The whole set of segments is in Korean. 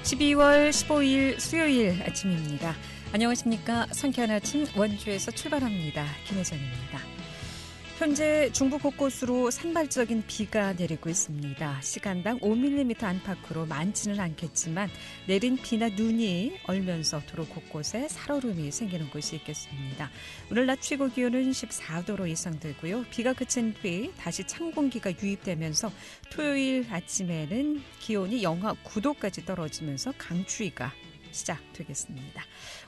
12월 15일 수요일 아침입니다. 안녕하십니까. 상쾌한 아침 원주에서 출발합니다. 김혜정입니다. 현재 중부 곳곳으로 산발적인 비가 내리고 있습니다. 시간당 5mm 안팎으로 많지는 않겠지만 내린 비나 눈이 얼면서 도로 곳곳에 살얼음이 생기는 곳이 있겠습니다. 오늘 낮 최고 기온은 14도로 예상되고요. 비가 그친 뒤 다시 찬 공기가 유입되면서 토요일 아침에는 기온이 영하 9도까지 떨어지면서 강추위가 시작되겠습니다.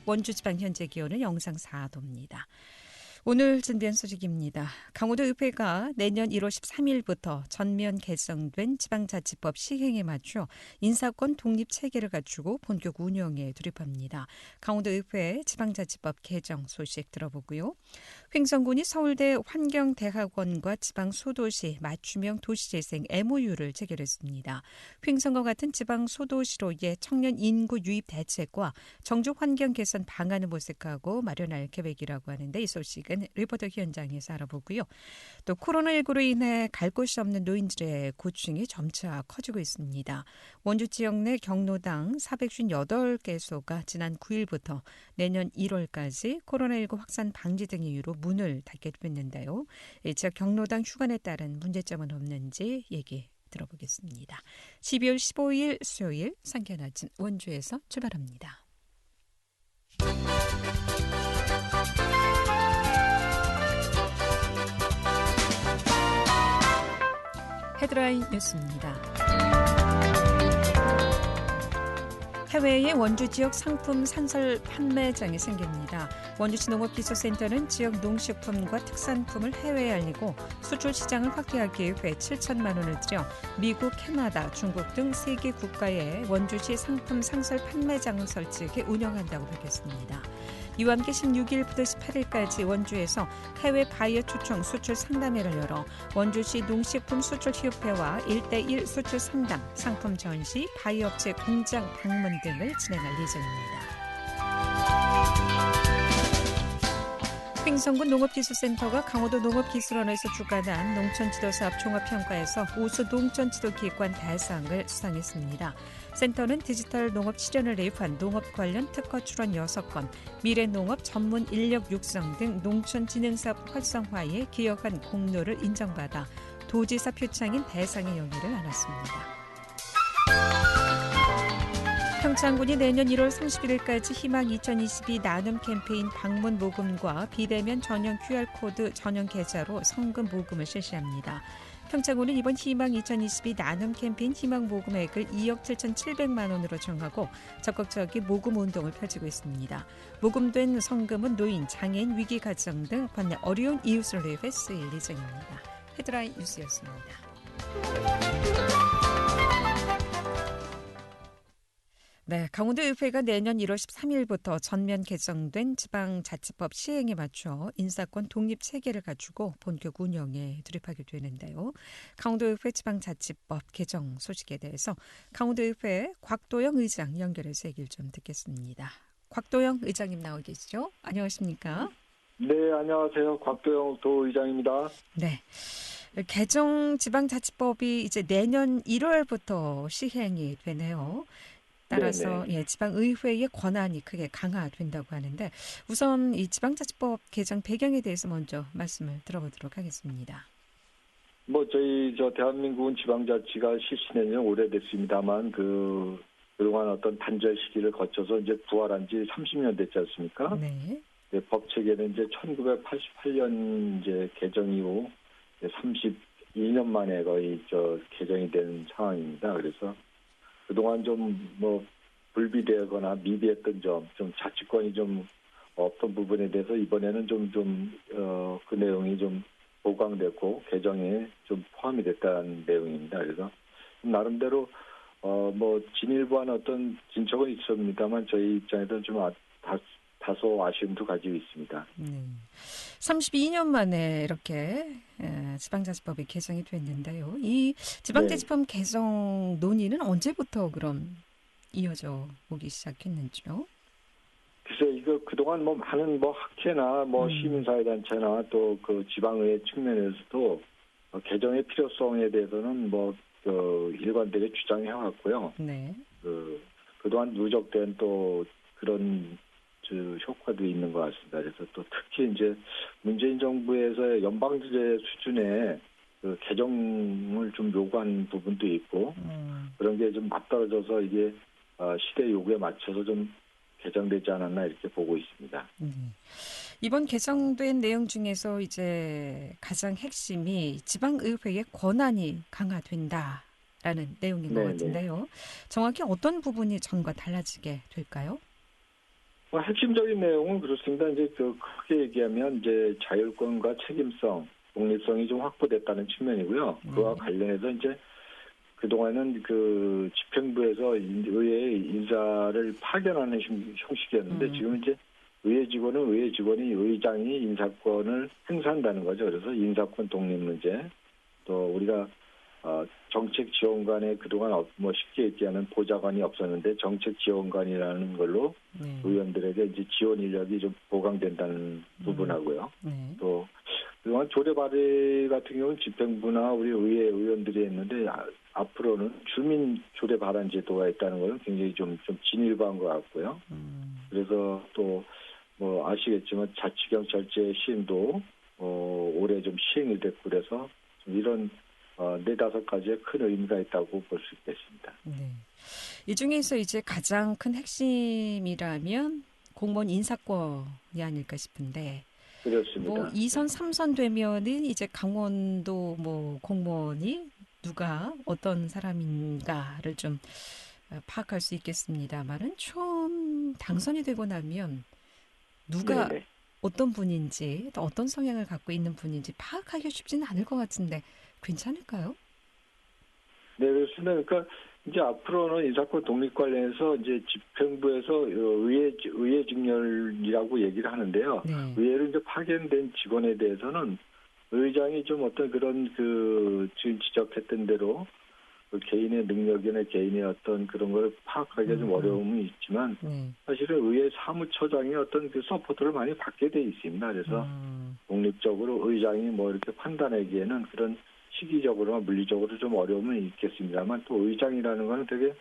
원주 지방 현재 기온은 영상 4도입니다. 오늘 준비한 소식입니다. 강원도의회가 내년 1월 13일부터 전면 개정된 지방자치법 시행에 맞춰 인사권 독립체계를 갖추고 본격 운영에 돌입합니다. 강원도의회 지방자치법 개정 소식 들어보고요. 횡성군이 서울대 환경대학원과 지방소도시 맞춤형 도시재생 MOU를 체결했습니다. 횡성과 같은 지방소도시로의 청년 인구 유입 대책과 정주 환경 개선 방안을 모색하고 마련할 계획이라고 하는데 이 소식은 리포터 현장에서 알아보고요. 또 코로나19로 인해 갈 곳이 없는 노인들의 고충이 점차 커지고 있습니다. 원주 지역 내 경로당 458개소가 지난 9일부터 내년 1월까지 코로나19 확산 방지 등의 이유로 문을 닫게 됐는데요. 이 지역 경로당 휴관에 따른 문제점은 없는지 얘기 들어보겠습니다. 12월 15일 수요일 상쾌한 아침 원주에서 출발합니다. 헤드라인 뉴스입니다. 해외의 원주 지역 상품 산설 판매장이 생깁니다. 원주시 농업기술센터는 지역 농식품과 특산품을 해외에 알리고 수출 시장을 확대하기 위해 7천만 원을 들여 미국, 캐나다, 중국 등 3개 국가에 원주시 상품 상설 판매장을 설치해 운영한다고 밝혔습니다. 이와 함께 16일부터 18일까지 원주에서 해외 바이어 초청 수출 상담회를 열어 원주시 농식품 수출협회와 1:1 수출 상담, 상품 전시, 바이어 업체 공장 방문 등을 진행할 예정입니다. 횡성군 농업기술센터가 강원도 농업기술원에서 주관한 농촌지도사업 종합평가에서 우수 농촌지도기관 대상을 수상했습니다. 센터는 디지털 농업 실현을 도입한 농업 관련 특허 출원 6건, 미래농업 전문 인력 육성 등 농촌진흥사업 활성화에 기여한 공로를 인정받아 도지사 표창인 대상의 영예를 안았습니다. 평창군이 내년 1월 31일까지 희망 2022 나눔 캠페인 방문 모금과 비대면 전용 QR코드 전용 계좌로 성금 모금을 실시합니다. 평창군은 이번 희망 2022 나눔 캠페인 희망 모금액을 2억 7,700만 원으로 정하고 적극적인 모금 운동을 펼치고 있습니다. 모금된 성금은 노인, 장애인, 위기가정 등 관내 어려운 이웃을 위해 쓰일 예정입니다. 헤드라인 뉴스였습니다. 네, 강원도의회가 내년 1월 13일부터 전면 개정된 지방자치법 시행에 맞춰 인사권 독립체계를 갖추고 본격 운영에 돌입하게 되는데요. 강원도의회 지방자치법 개정 소식에 대해서 강원도의회 곽도영 의장 연결해서 얘기를 좀 듣겠습니다. 곽도영 의장님 나와 계시죠? 안녕하십니까? 네, 안녕하세요. 곽도영 도의장입니다. 네. 개정 지방자치법이 이제 내년 1월부터 시행이 되네요. 따라서 지방의회의 권한이 크게 강화된다고 하는데 우선 이 지방자치법 개정 배경에 대해서 먼저 말씀을 들어보도록 하겠습니다. 저희 대한민국은 지방자치가 실시된 지 오래됐습니다만 그동안 어떤 단절 시기를 거쳐서 이제 부활한 지 30년 됐지 않습니까? 네. 네, 법 체계는 이제 1988년 이제 개정 이후 32년 만에 거의 개정이 된 상황입니다. 그래서 그동안 불비되거나 미비했던 좀 자치권이 좀 없던 부분에 대해서 이번에는 그 내용이 좀 보강됐고 개정에 좀 포함이 됐다는 내용입니다. 그래서 나름대로 진일보한 어떤 진척은 있습니다만 저희 입장에서는 좀 다소 아쉬움도 가지고 있습니다. 32년 만에 이렇게 지방자치법이 개정이 됐는데요. 이 지방자치법 개정 논의는 언제부터 그럼 이어져 오기 시작했는지요? 글쎄 이거 그동안 많은 학회나 시민사회단체나 또 그 지방의회 측면에서도 개정의 필요성에 대해서는 일관되게 주장해 왔고요. 네. 그동안 누적된 또 그런 효과도 있는 것 같습니다. 그래서 또 특히 이제 문재인 정부에서 연방제 수준의 그 개정을 좀 요구한 부분도 있고 그런 게 좀 맞떨어져서 이게 시대 요구에 맞춰서 좀 개정되지 않았나 이렇게 보고 있습니다. 이번 개정된 내용 중에서 이제 가장 핵심이 지방의회의 권한이 강화된다라는 내용인 것 네네. 같은데요. 정확히 어떤 부분이 전과 달라지게 될까요? 핵심적인 내용은 그렇습니다. 이제 크게 얘기하면 이제 자율권과 책임성, 독립성이 좀 확보됐다는 측면이고요. 그와 관련해서 이제 그동안은 그 집행부에서 의회의 인사를 파견하는 형식이었는데 지금 이제 의회 직원은 의회 직원이 의장이 인사권을 행사한다는 거죠. 그래서 인사권 독립 문제, 또 우리가 정책 지원관에 그동안 뭐 쉽게 얘기하는 보좌관이 없었는데 정책 지원관이라는 걸로 의원들에게 이제 지원 인력이 좀 보강된다는 부분하고요. 또 그동안 조례 발의 같은 경우는 집행부나 우리 의회 의원들이 했는데 앞으로는 주민 조례 발안 제도가 있다는 것은 굉장히 좀 진일보한 것 같고요. 그래서 또 뭐 아시겠지만 자치경찰제 시행도 올해 좀 시행이 됐고 그래서 좀 이런 4-5가지의 큰 의미가 있다고 볼 수 있겠습니다. 네. 이 중에서 이제 가장 큰 핵심이라면 공무원 인사권이 아닐까 싶은데. 그렇습니다. 뭐 2선, 3선 되면은 이제 강원도 뭐 공무원이 누가 어떤 사람인가를 좀 파악할 수 있겠습니다만은 처음 당선이 되고 나면 누가 네네. 어떤 분인지 또 어떤 성향을 갖고 있는 분인지 파악하기 쉽지는 않을 것 같은데 괜찮을까요? 네, 그렇습니다. 그러니까 이제 앞으로는 인사권 독립 관련해서 이제 집행부에서 의회 직렬이라고 얘기를 하는데요. 네. 의회로 이제 파견된 직원에 대해서는 의장이 좀 어떤 그런 지금 지적했던 대로 그 개인의 능력이나 개인의 어떤 그런 걸 파악하기가 좀 어려움이 있지만 사실은 의회 사무처장이 어떤 그 서포트를 많이 받게 돼 있습니다. 그래서 독립적으로 의장이 뭐 이렇게 판단하기에는 그런 시기적으로나 물리적으로 좀 어려움은 있겠습니다만 또 의장이라는 건 되게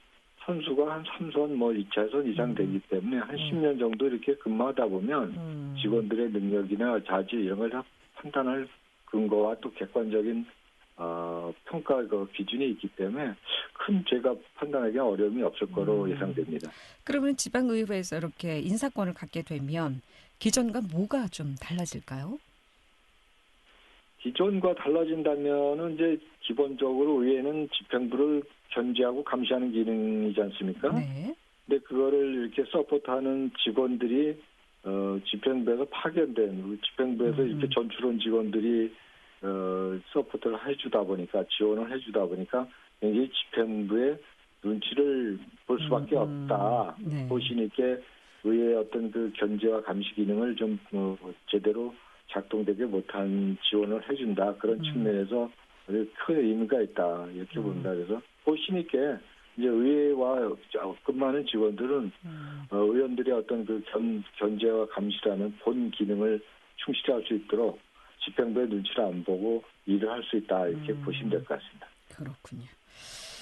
선수가 한 3선 뭐 2차선 이상 되기 때문에 한 10년 정도 이렇게 근무하다 보면 직원들의 능력이나 자질 이런 걸 다 판단할 근거와 또 객관적인 평가 그 기준이 있기 때문에 큰 제가 판단하기 어려움이 없을 거로 예상됩니다. 그러면 지방의회에서 이렇게 인사권을 갖게 되면 기존과 뭐가 좀 달라질까요? 기존과 달라진다면은 이제 기본적으로 의회는 집행부를 견제하고 감시하는 기능이지 않습니까? 네. 근데 그거를 이렇게 서포트하는 직원들이 집행부에서 파견된 집행부에서 이렇게 전출원 직원들이 서포트를 해주다 보니까 지원을 해주다 보니까 굉장히 집행부의 눈치를 볼 수밖에 없다. 네. 보시니 있게 의회의 어떤 그 견제와 감시 기능을 좀 제대로 작동되게 못한 지원을 해준다. 그런 측면에서 큰 의미가 있다. 이렇게 봅니다. 그래서 보시니 있게 이제 의회와 근무하는 직원들은 의원들의 어떤 그 견제와 감시라는 본 기능을 충실히 할 수 있도록 집행부의 눈치를 안 보고 일을 할 수 있다. 이렇게 보시면 될 것 같습니다. 그렇군요.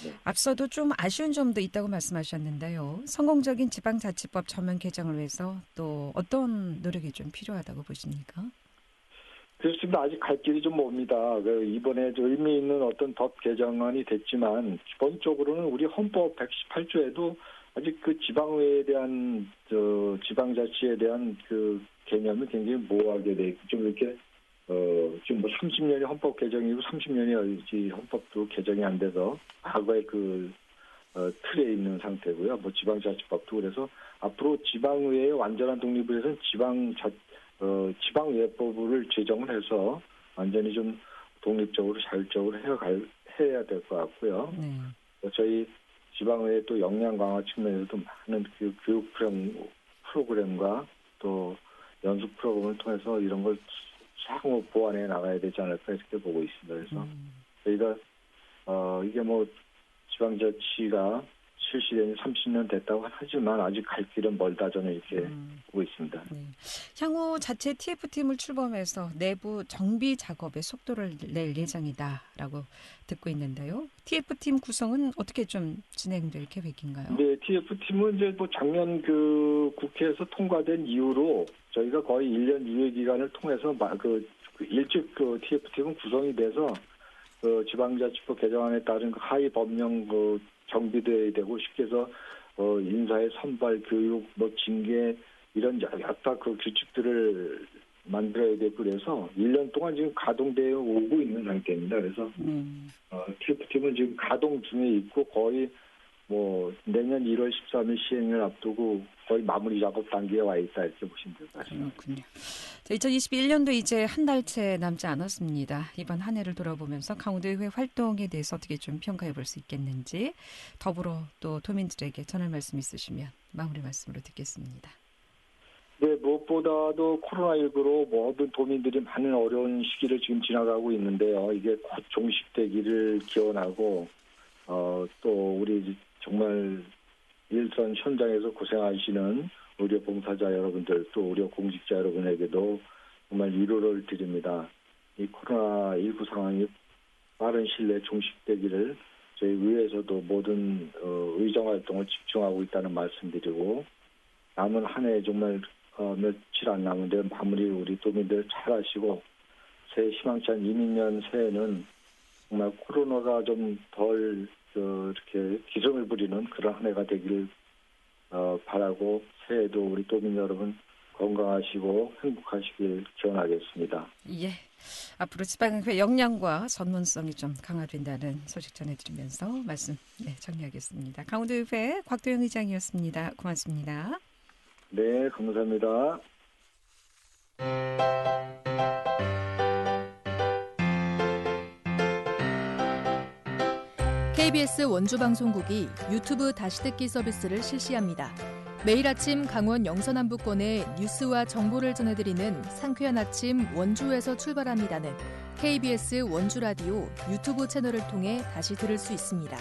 네. 앞서도 좀 아쉬운 점도 있다고 말씀하셨는데요. 성공적인 지방자치법 전면 개정을 위해서 또 어떤 노력이 좀 필요하다고 보십니까? 그렇습니다. 아직 갈 길이 좀 멉니다. 이번에 의미 있는 어떤 법 개정안이 됐지만 기본적으로는 우리 헌법 118조에도 아직 그 지방의회에 대한 지방자치에 대한 그 개념이 굉장히 모호하게 돼 있고 좀 이렇게 지금 뭐 30년이 헌법 개정이고 30년이 헌법도 개정이 안 돼서 과거의 그 틀에 있는 상태고요. 뭐 지방자치법도 그래서 앞으로 지방의회의 완전한 독립을 해서 지방의회법을 제정을 해서 완전히 좀 독립적으로 자율적으로 해야 될 것 같고요. 저희 지방의회 또 역량 강화 측면에서도 많은 그 교육 프로그램과 또 연수 프로그램을 통해서 이런 걸 향후 보완해 나가야 되지 않을까 이렇게 보고 있습니다. 그래서 저희가 이게 뭐 지방자치가 실시된 지 30년 됐다고 하지만 아직 갈 길은 멀다 저는 이렇게 음, 보고 있습니다. 네. 향후 자체 TF팀을 출범해서 내부 정비 작업에 속도를 낼 예정이다라고 듣고 있는데요. TF팀 구성은 어떻게 좀 진행될 계획인가요? 네, TF팀은 이제 뭐 작년 그 국회에서 통과된 이후로 저희가 거의 1년 유예 기간을 통해서 일찍 그 TF팀은 구성이 돼서 그 지방자치법 개정안에 따른 그 하위 법령 그 정비돼야 되고 쉽게 해서 인사의 선발, 교육, 뭐 징계 이런 여러 그 규칙들을 만들어야 되고 그래서 1년 동안 지금 가동되어 오고 있는 상태입니다. 그래서 TF팀은 지금 가동 중에 있고 거의 뭐 내년 1월 13일 시행을 앞두고 거의 마무리 작업 단계에 와 있다 이렇게 보시면 될 것 같습니다. 그렇군요. 2021년도 이제 한 달째 남지 않았습니다. 이번 한 해를 돌아보면서 강원도의회 활동에 대해서 어떻게 좀 평가해 볼 수 있겠는지 더불어 또 도민들에게 전할 말씀 있으시면 마무리 말씀으로 듣겠습니다. 네, 무엇보다도 코로나19로 모든 도민들이 많은 어려운 시기를 지금 지나가고 있는데요. 이게 곧 종식되기를 기원하고 또 우리 정말 일선 현장에서 고생하시는 의료 봉사자 여러분들 또 의료 공직자 여러분에게도 정말 위로를 드립니다. 이 코로나19 상황이 빠른 시일 내에 종식되기를 저희 의회에서도 모든 의정 활동을 집중하고 있다는 말씀드리고 남은 한 해 정말 며칠 안 남은데 마무리 우리 도민들 잘 하시고 새해 희망찬 이민년 새해는 정말 코로나가 좀 덜 이렇게 기승을 부리는 그런 한 해가 되길 바라고 새해에도 우리 도민 여러분 건강하시고 행복하시길 기원하겠습니다. 예. 앞으로 지방의회 역량과 전문성이 좀 강화된다는 소식 전해드리면서 말씀 정리하겠습니다. 강원도의회 곽도영 의장이었습니다. 고맙습니다. 네, 감사합니다. KBS 원주방송국이 유튜브 다시 듣기 서비스를 실시합니다. 매일 아침 강원 영서남부권의 뉴스와 정보를 전해드리는 상쾌한 아침 원주에서 출발합니다는 KBS 원주라디오 유튜브 채널을 통해 다시 들을 수 있습니다.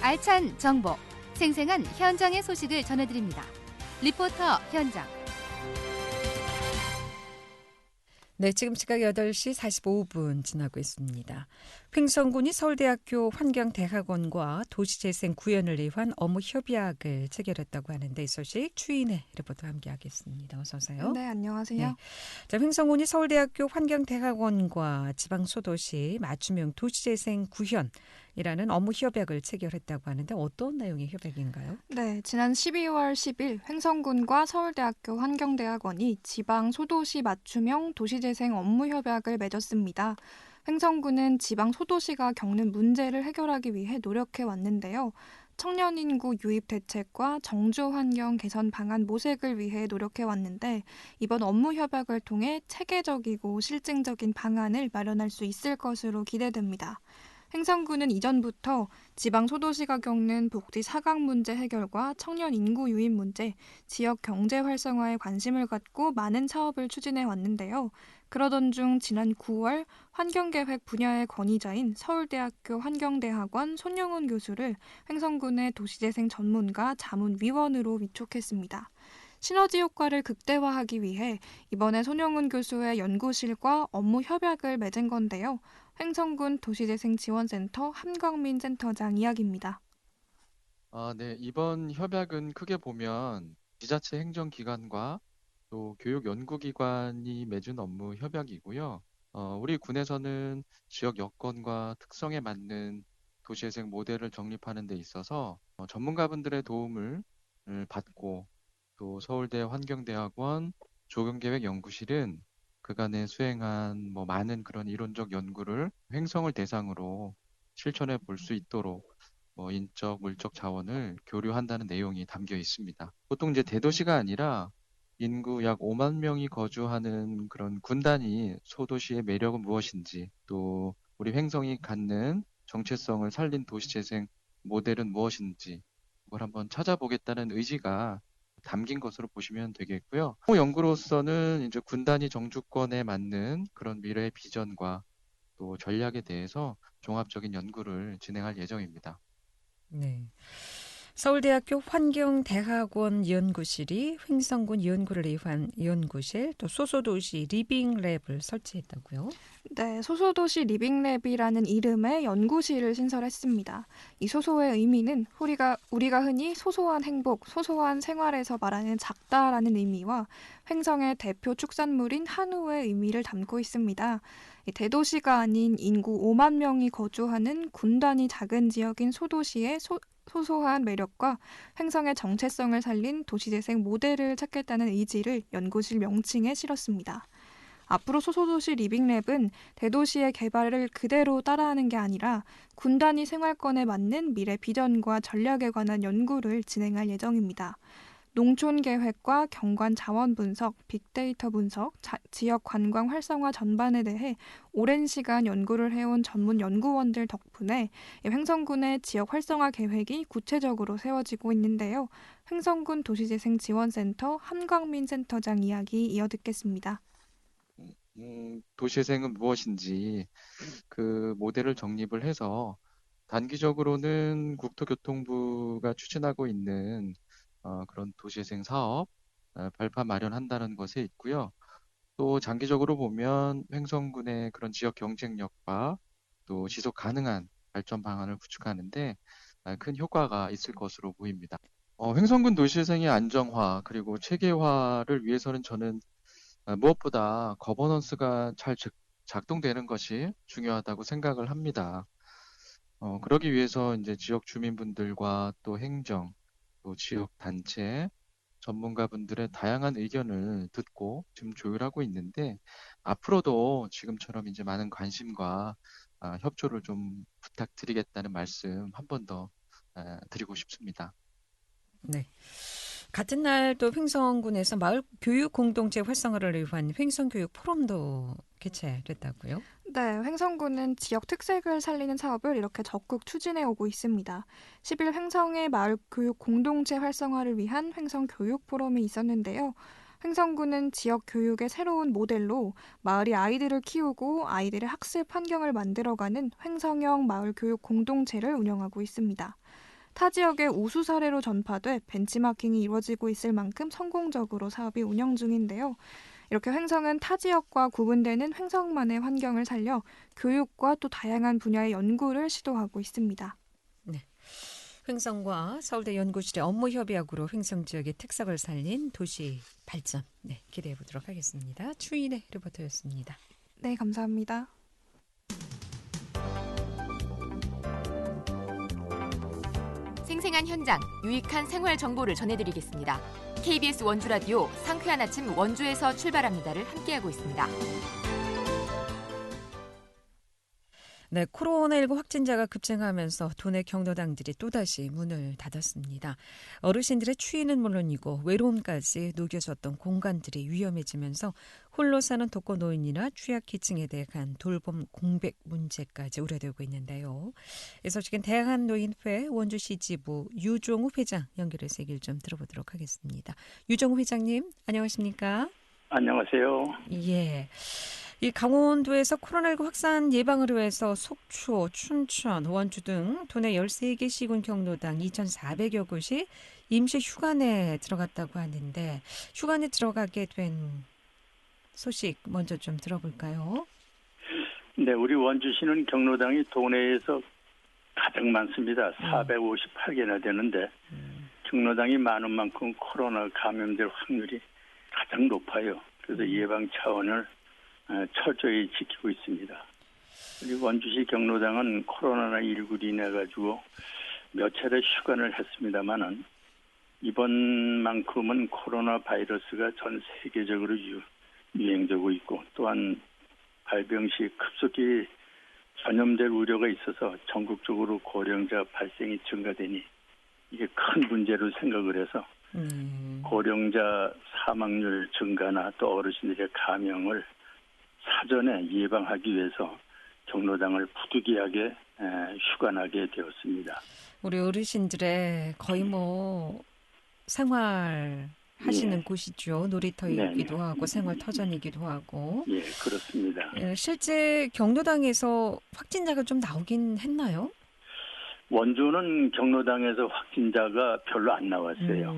알찬 정보, 생생한 현장의 소식을 전해드립니다. 리포터 현장. 네, 지금 시각 8시 45분 지나고 있습니다. 횡성군이 서울대학교 환경대학원과 도시재생구현을 위한 업무 협약을 체결했다고 하는데 이 소식 추인의 리포터와 함께하겠습니다. 어서 오세요. 네, 안녕하세요. 네. 자, 횡성군이 서울대학교 환경대학원과 지방소도시 맞춤형 도시재생구현이라는 업무 협약을 체결했다고 하는데 어떤 내용의 협약인가요? 네, 지난 12월 10일 횡성군과 서울대학교 환경대학원이 지방 소도시 맞춤형 도시재생 업무 협약을 맺었습니다. 횡성군은 지방 소도시가 겪는 문제를 해결하기 위해 노력해 왔는데요. 청년 인구 유입 대책과 정주 환경 개선 방안 모색을 위해 노력해 왔는데 이번 업무 협약을 통해 체계적이고 실증적인 방안을 마련할 수 있을 것으로 기대됩니다. 횡성군은 이전부터 지방 소도시가 겪는 복지 사각 문제 해결과 청년 인구 유입 문제, 지역 경제 활성화에 관심을 갖고 많은 사업을 추진해 왔는데요. 그러던 중 지난 9월 환경계획 분야의 권위자인 서울대학교 환경대학원 손영훈 교수를 횡성군의 도시재생 전문가 자문위원으로 위촉했습니다. 시너지 효과를 극대화하기 위해 이번에 손영훈 교수의 연구실과 업무 협약을 맺은 건데요. 횡성군 도시재생지원센터 함광민 센터장 이야기입니다. 네. 이번 협약은 크게 보면 지자체 행정기관과 또 교육연구기관이 맺은 업무 협약이고요. 우리 군에서는 지역 여건과 특성에 맞는 도시재생 모델을 정립하는 데 있어서 전문가분들의 도움을 받고 또 서울대 환경대학원 조경계획연구실은 그간에 수행한 많은 그런 이론적 연구를 횡성을 대상으로 실천해 볼 수 있도록 인적, 물적 자원을 교류한다는 내용이 담겨 있습니다. 보통 이제 대도시가 아니라 인구 약 5만 명이 거주하는 그런 군단위 소도시의 매력은 무엇인지 또 우리 횡성이 갖는 정체성을 살린 도시재생 모델은 무엇인지 그걸 한번 찾아보겠다는 의지가 담긴 것으로 보시면 되겠고요. 연구로서는 이제 군단위 정주권에 맞는 그런 미래의 비전과 또 전략에 대해서 종합적인 연구를 진행할 예정입니다. 네. 서울대학교 환경대학원 연구실이 횡성군 연구를 위한 연구실, 또 소소도시 리빙랩을 설치했다고요? 네, 소소도시 리빙랩이라는 이름의 연구실을 신설했습니다. 이 소소의 의미는 우리가 흔히 소소한 행복, 소소한 생활에서 말하는 작다라는 의미와 횡성의 대표 축산물인 한우의 의미를 담고 있습니다. 이 대도시가 아닌 인구 5만 명이 거주하는 군단위 작은 지역인 소도시의 소소한 매력과 횡성의 정체성을 살린 도시재생 모델을 찾겠다는 의지를 연구실 명칭에 실었습니다. 앞으로 소소도시 리빙랩은 대도시의 개발을 그대로 따라하는 게 아니라 군단위 생활권에 맞는 미래 비전과 전략에 관한 연구를 진행할 예정입니다. 농촌 계획과 경관 자원 분석, 빅데이터 분석, 지역 관광 활성화 전반에 대해 오랜 시간 연구를 해온 전문 연구원들 덕분에 횡성군의 지역 활성화 계획이 구체적으로 세워지고 있는데요. 횡성군 도시재생지원센터 한광민 센터장 이야기 이어듣겠습니다. 도시재생은 무엇인지 그 모델을 정립을 해서 단기적으로는 국토교통부가 추진하고 있는 그런 도시재생 사업 발판 마련한다는 것에 있고요. 또 장기적으로 보면 횡성군의 그런 지역 경쟁력과 또 지속 가능한 발전 방안을 구축하는데 큰 효과가 있을 것으로 보입니다. 횡성군 도시재생의 안정화 그리고 체계화를 위해서는 저는 무엇보다 거버넌스가 잘 작동되는 것이 중요하다고 생각을 합니다. 그러기 위해서 이제 지역 주민분들과 또 행정, 또 지역 단체, 전문가분들의 다양한 의견을 듣고 지금 조율하고 있는데 앞으로도 지금처럼 이제 많은 관심과 협조를 좀 부탁드리겠다는 말씀 한 번 더 드리고 싶습니다. 네. 같은 날 또 횡성군에서 마을 교육 공동체 활성화를 위한 횡성교육 포럼도 개최됐다고요? 네, 횡성군은 지역 특색을 살리는 사업을 이렇게 적극 추진해 오고 있습니다. 10일 횡성의 마을 교육 공동체 활성화를 위한 횡성 교육 포럼이 있었는데요. 횡성군은 지역 교육의 새로운 모델로 마을이 아이들을 키우고 아이들의 학습 환경을 만들어가는 횡성형 마을 교육 공동체를 운영하고 있습니다. 타 지역의 우수 사례로 전파돼 벤치마킹이 이루어지고 있을 만큼 성공적으로 사업이 운영 중인데요. 이렇게 횡성은 타 지역과 구분되는 횡성만의 환경을 살려 교육과 또 다양한 분야의 연구를 시도하고 있습니다. 네. 횡성과 서울대 연구실의 업무 협약으로 횡성 지역의 특색을 살린 도시 발전. 네, 기대해 보도록 하겠습니다. 추인의 리포터였습니다. 네, 감사합니다. 생생한 현장, 유익한 생활 정보를 전해드리겠습니다. KBS 원주라디오 상쾌한 아침 원주에서 출발합니다를 함께하고 있습니다. 네, 코로나19 확진자가 급증하면서 도내 경로당들이 또다시 문을 닫았습니다. 어르신들의 추위는 물론이고 외로움까지 녹여졌던 공간들이 위험해지면서 홀로 사는 독거 노인이나 취약계층에 대한 돌봄 공백 문제까지 우려되고 있는데요. 이 소식은 대한노인회 원주시 지부 유종우 회장 연결해서 얘기를 좀 들어보도록 하겠습니다. 유종우 회장님, 안녕하십니까? 안녕하세요. 예. 이 강원도에서 코로나19 확산 예방을 위해서 속초, 춘천, 원주 등 도내 13개 시군 경로당 2,400여 곳이 임시 휴관에 들어갔다고 하는데 휴관에 들어가게 된 소식 먼저 좀 들어볼까요? 네, 우리 원주시는 경로당이 도내에서 가장 많습니다. 458개나 되는데 경로당이 많은 만큼 코로나 감염될 확률이 가장 높아요. 그래서 예방 차원을 철저히 지키고 있습니다. 그리고 원주시 경로당은 코로나19로 인해 가지고 몇 차례 휴관을 했습니다만은 이번만큼은 코로나 바이러스가 전 세계적으로 유행되고 있고 또한 발병시 급속히 전염될 우려가 있어서 전국적으로 고령자 발생이 증가되니 이게 큰 문제로 생각을 해서 고령자 사망률 증가나 또 어르신들의 감염을 사전에 예방하기 위해서 경로당을 부득이하게 휴관하게 되었습니다. 우리 어르신들의 거의 생활 하시는 예. 곳이죠. 놀이터이기도 하고 생활터전이기도 하고. 예, 그렇습니다. 실제 경로당에서 확진자가 좀 나오긴 했나요? 원주는 경로당에서 확진자가 별로 안 나왔어요.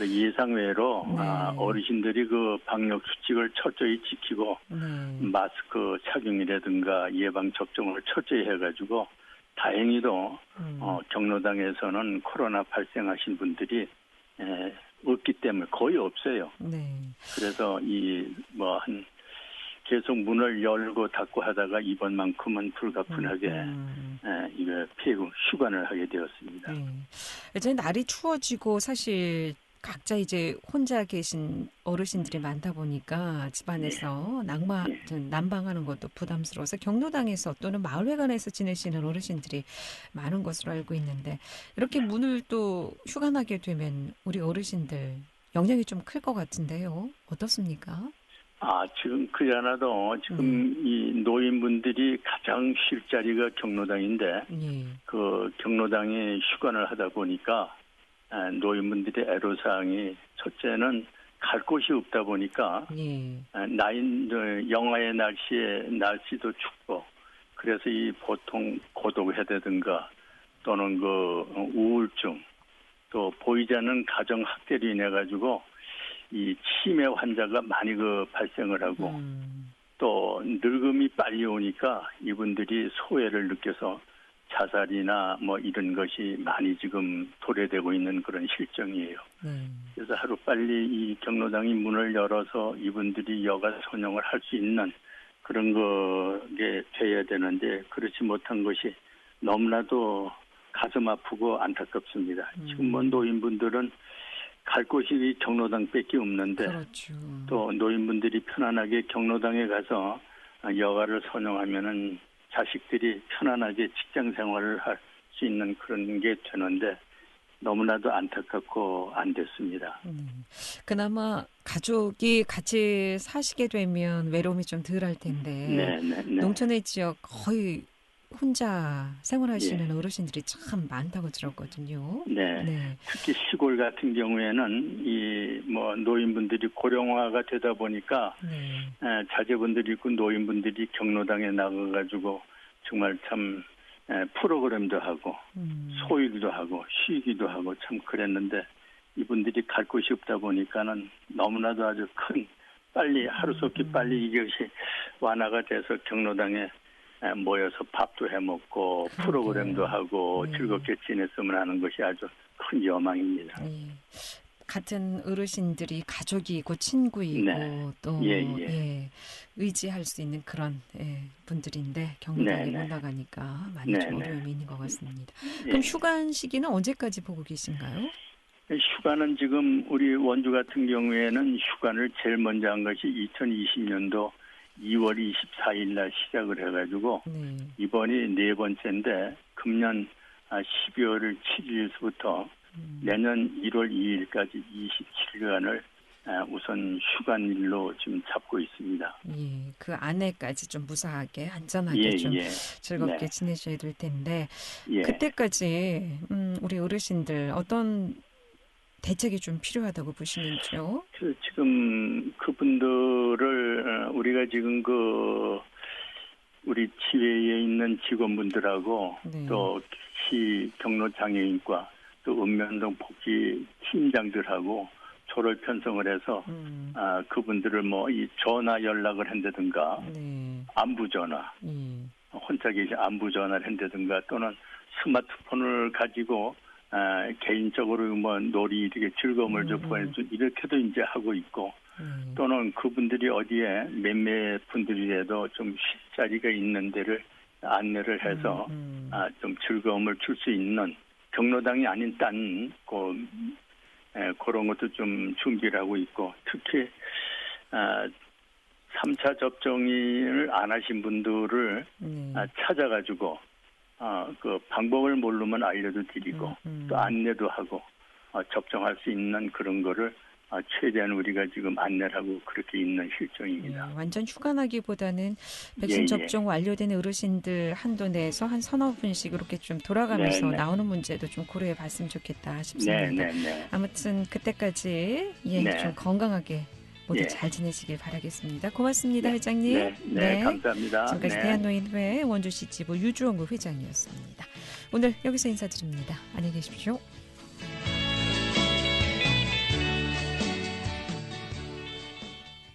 예상외로 네. 어르신들이 그 방역 수칙을 철저히 지키고 네. 마스크 착용이라든가 예방 접종을 철저히 해가지고 다행히도 경로당에서는 코로나 발생하신 분들이 없기 때문에 거의 없어요. 네. 그래서 계속 문을 열고 닫고 하다가 이번만큼은 불가분하게 이거 폐후 휴관을 하게 되었습니다. 네. 이제 날이 추워지고 사실 각자 이제 혼자 계신 어르신들이 많다 보니까 집안에서 난방하는 것도 부담스러워서 경로당에서 또는 마을회관에서 지내시는 어르신들이 많은 것으로 알고 있는데 이렇게 문을 또 휴관하게 되면 우리 어르신들 영향이 좀 클 것 같은데요. 어떻습니까? 지금 그야나도 지금 이 노인분들이 가장 쉴 자리가 경로당인데 그 경로당에 휴관을 하다 보니까 노인분들의 애로사항이 첫째는 갈 곳이 없다 보니까 영하의 날씨도 춥고 그래서 이 보통 고독해라든가 또는 그 우울증 또 보이지 않는 가정 학대로 인해 가지고 이 치매 환자가 많이 발생을 하고 또 늙음이 빨리 오니까 이분들이 소외를 느껴서 자살이나 이런 것이 많이 지금 도래되고 있는 그런 실정이에요. 그래서 하루빨리 이 경로당이 문을 열어서 이분들이 여가 선용을 할 수 있는 그런 게 돼야 되는데 그렇지 못한 것이 너무나도 가슴 아프고 안타깝습니다. 지금 노인분들은 갈 곳이 경로당밖에 없는데 그렇죠. 또 노인분들이 편안하게 경로당에 가서 여가를 선용하면은 자식들이 편안하게 직장 생활을 할 수 있는 그런 게 되는데 너무나도 안타깝고 안 됐습니다. 그나마 가족이 같이 사시게 되면 외로움이 좀 덜할 텐데 농촌의 지역 거의 혼자 생활하시는 어르신들이 참 많다고 들었거든요. 네. 특히 시골 같은 경우에는 노인분들이 고령화가 되다 보니까 자제분들이 있고 노인분들이 경로당에 나가가지고 정말 참 프로그램도 하고 소일도 하고 쉬기도 하고 참 그랬는데 이분들이 갈 곳이 없다 보니까는 너무나도 아주 큰 빨리 하루속히 빨리 이것이 완화가 돼서 경로당에 모여서 밥도 해먹고 프로그램도 하고 즐겁게 지냈으면 하는 것이 아주 큰 여망입니다. 같은 어르신들이 가족이고 친구이고 또 의지할 수 있는 그런 분들인데 경로당에 못 나가니까 많이 좀 어려움이 있는 것 같습니다. 그럼 휴관 시기는 언제까지 보고 계신가요? 휴관은 지금 우리 원주 같은 경우에는 휴관을 제일 먼저 한 것이 2020년도 2월 24일 날 시작을 해가지고 이번이 네 번째인데 금년 12월 7일부터 내년 1월 2일까지 27일간을 우선 휴관일로 지금 잡고 있습니다. 그 안에까지 좀 무사하게 안전하게 좀 즐겁게 지내셔야 될 텐데 그때까지 우리 어르신들 어떤 대책이 좀 필요하다고 보시는지요? 지금 그분들을 우리가 지금 우리 지회에 있는 직원분들하고 또 시 경로장애인과 또 읍면동 복지 팀장들하고 조를 편성을 해서 그분들을 이 전화 연락을 한다든가 안부 전화 혼자 계신 안부 전화를 한다든가 또는 스마트폰을 가지고 개인적으로 놀이 이렇게 즐거움을 좀 보내주 이렇게도 이제 하고 있고 또는 그분들이 어디에 몇몇 분들이라도 좀 쉴 자리가 있는 데를 안내를 해서 좀 즐거움을 줄 수 있는 경로당이 아닌 딴 그런 것도 좀 준비를 하고 있고 특히 3차 접종을 안 하신 분들을 찾아가지고 그 방법을 모르면 알려도 드리고 또 안내도 하고 접종할 수 있는 그런 거를 최대한 우리가 지금 안내하고 그렇게 있는 실정입니다. 완전 휴관하기보다는 백신 접종 완료된 어르신들 한도 내에서 한 서너 분씩 이렇게 좀 돌아가면서 나오는 문제도 좀 고려해 봤으면 좋겠다 싶습니다. 아무튼 그때까지 좀 건강하게 모두 잘 지내시길 바라겠습니다. 고맙습니다, 회장님. 네, 감사합니다. 지금까지 대한노인회 원주시 지부 유주원구 회장이었습니다. 오늘 여기서 인사드립니다. 안녕히 계십시오.